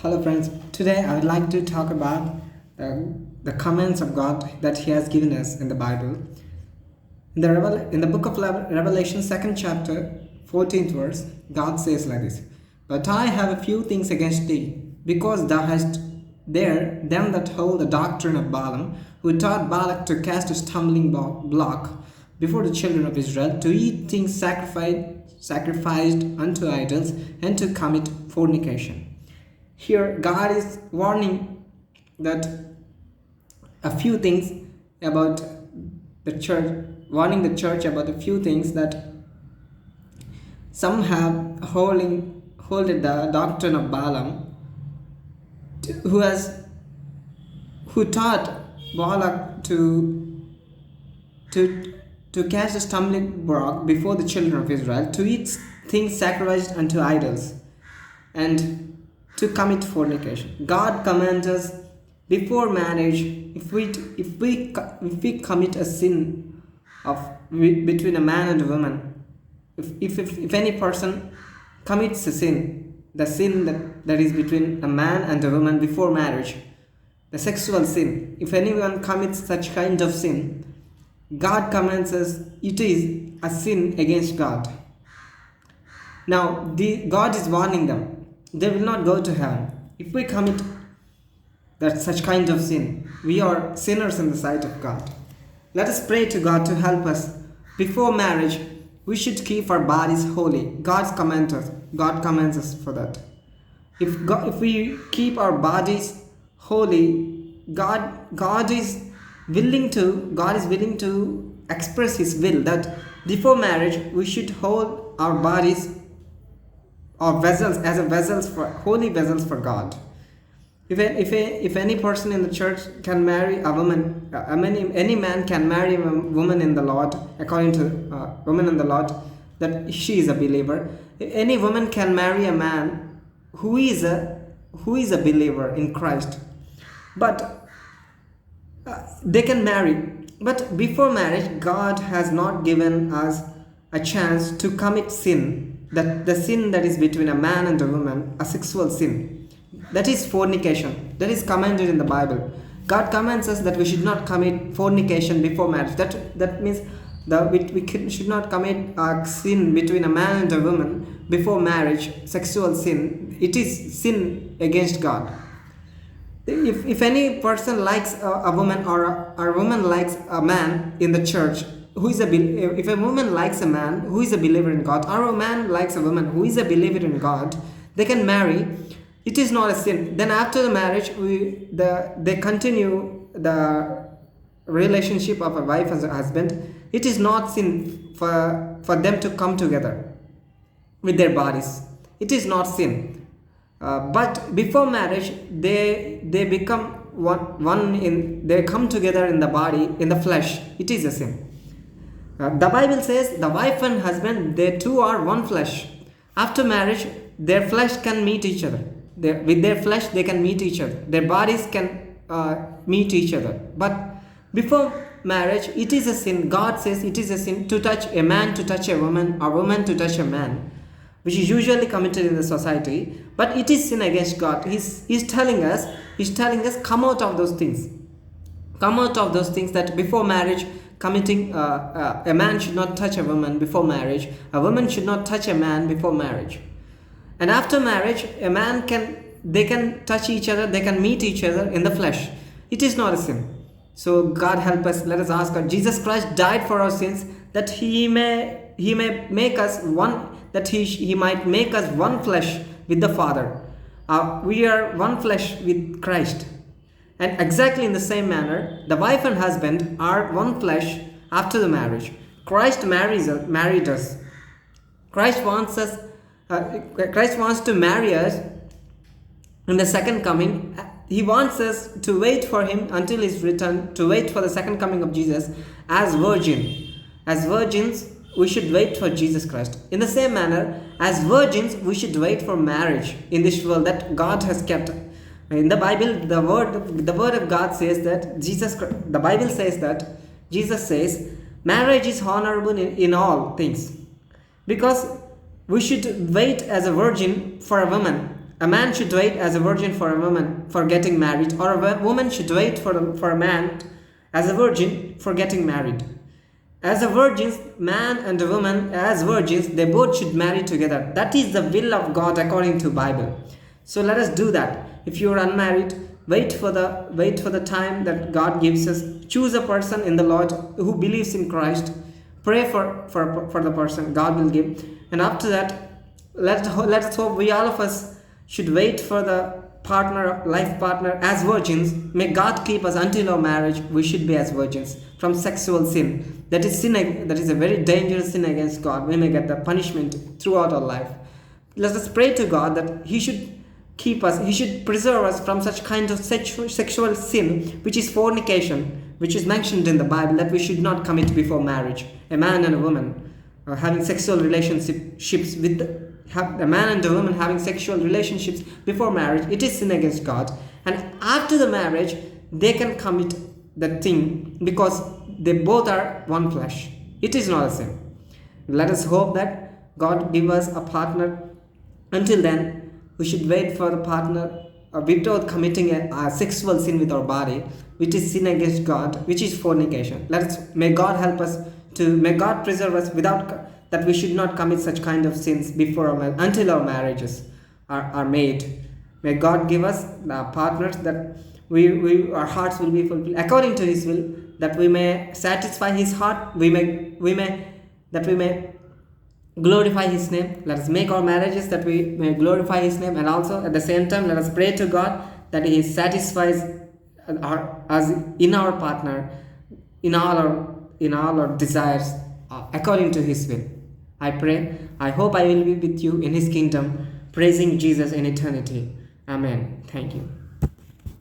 Hello friends, today I would like to talk about the commands of God that He has given us in the Bible. In the book of Revelation, 2nd chapter, 14th verse, God says like this: "But I have a few things against thee, because thou hast there them that hold the doctrine of Balaam, who taught Balak to cast a stumbling block before the children of Israel, to eat things sacrificed unto idols, and to commit fornication." Here, God is warning that a few things about the church, warning the church about a few things that some have holded the doctrine of Balaam, who taught Balak to cast a stumbling block before the children of Israel, to eat things sacrificed unto idols, and to commit fornication. God commands us before marriage, if we commit a sin between a man and a woman, if any person commits a sin, the sin that is between a man and a woman before marriage, the sexual sin, if anyone commits such kind of sin, God commands us, it is a sin against God. Now, God is warning them. They will not go to heaven. If we commit such kind of sin, we are sinners in the sight of God. Let us pray to God to help us. Before marriage, we should keep our bodies holy. God commands us for that. If we keep our bodies holy, God is willing to express His will that before marriage we should hold our bodies or vessels as holy vessels for God. If any person in the church can marry a woman, any man can marry a woman in the Lord, according to woman in the Lord, that she is a believer. Any woman can marry a man who is a believer in Christ, but they can marry. But before marriage, God has not given us a chance to commit sin. That the sin that is between a man and a woman, a sexual sin, that is fornication, that is commanded in the Bible. God commands us that we should not commit fornication before marriage. That means we should not commit a sin between a man and a woman before marriage, sexual sin. It is sin against God. If any person likes a woman, or a woman likes a man in the church, if a woman likes a man who is a believer in God, or a man likes a woman who is a believer in God, they can marry. It is not a sin. Then after the marriage, they continue the relationship of a wife and a husband. It is not sin for them to come together with their bodies. It is not sin. But before marriage, they become one. They come together in the body, in the flesh. It is a sin. The Bible says the wife and husband, they two are one flesh. After marriage, their flesh can meet each other. With their flesh, they can meet each other. Their bodies can meet each other. But before marriage, it is a sin. God says it is a sin to touch a man, to touch a woman to touch a man, which is usually committed in the society. But it is sin against God. He's telling us, come out of those things. Come out of those things, that before marriage, a man should not touch a woman before marriage. A woman should not touch a man before marriage. And after marriage, they can touch each other, they can meet each other in the flesh. It is not a sin. So God help us. Let us ask God. Jesus Christ died for our sins, that He may make us one, that He might make us one flesh with the Father. We are one flesh with Christ. And exactly in the same manner, the wife and husband are one flesh after the marriage. Christ married us. Christ wants to marry us in the second coming. He wants us to wait for Him until His return, to wait for the second coming of Jesus as virgin. As virgins, we should wait for Jesus Christ. In the same manner, as virgins, we should wait for marriage in this world that God has kept. In the Bible, the word of God says that the Bible says that Jesus says marriage is honorable in all things, because we should wait as a virgin for a woman. A man should wait as a virgin for a woman for getting married, or a woman should wait for a man as a virgin for getting married. As a virgins, man and a woman as virgins, they both should marry together. That is the will of God according to Bible. So let us do that. If you are unmarried, wait for the time that God gives us. Choose a person in the Lord who believes in Christ. Pray for the person God will give. And after that, let's hope we all of us should wait for the life partner as virgins. May God keep us until our marriage. We should be as virgins from sexual sin. That is sin. That is a very dangerous sin against God. We may get the punishment throughout our life. Let us pray to God that He should keep us. He should preserve us from such kind of sexual sin, which is fornication, which is mentioned in the Bible, that we should not commit before marriage. A man and a woman having sexual relationships with a man and a woman having sexual relationships before marriage, it is sin against God. And after the marriage, they can commit that thing because they both are one flesh. It is not a sin. Let us hope that God give us a partner. Until then, we should wait for the partner without committing a sexual sin with our body, which is sin against God, which is fornication. May God help us may God preserve us that we should not commit such kind of sins until our marriages are made. May God give us partners that our hearts will be fulfilled according to His will, that we may satisfy His heart, that we may glorify His name. Let us make our marriages that we may glorify His name, and also at the same time let us pray to God that He satisfies us in our partner, in all our desires according to His will. I pray. I hope I will be with you in His kingdom, praising Jesus in eternity. Amen. Thank you.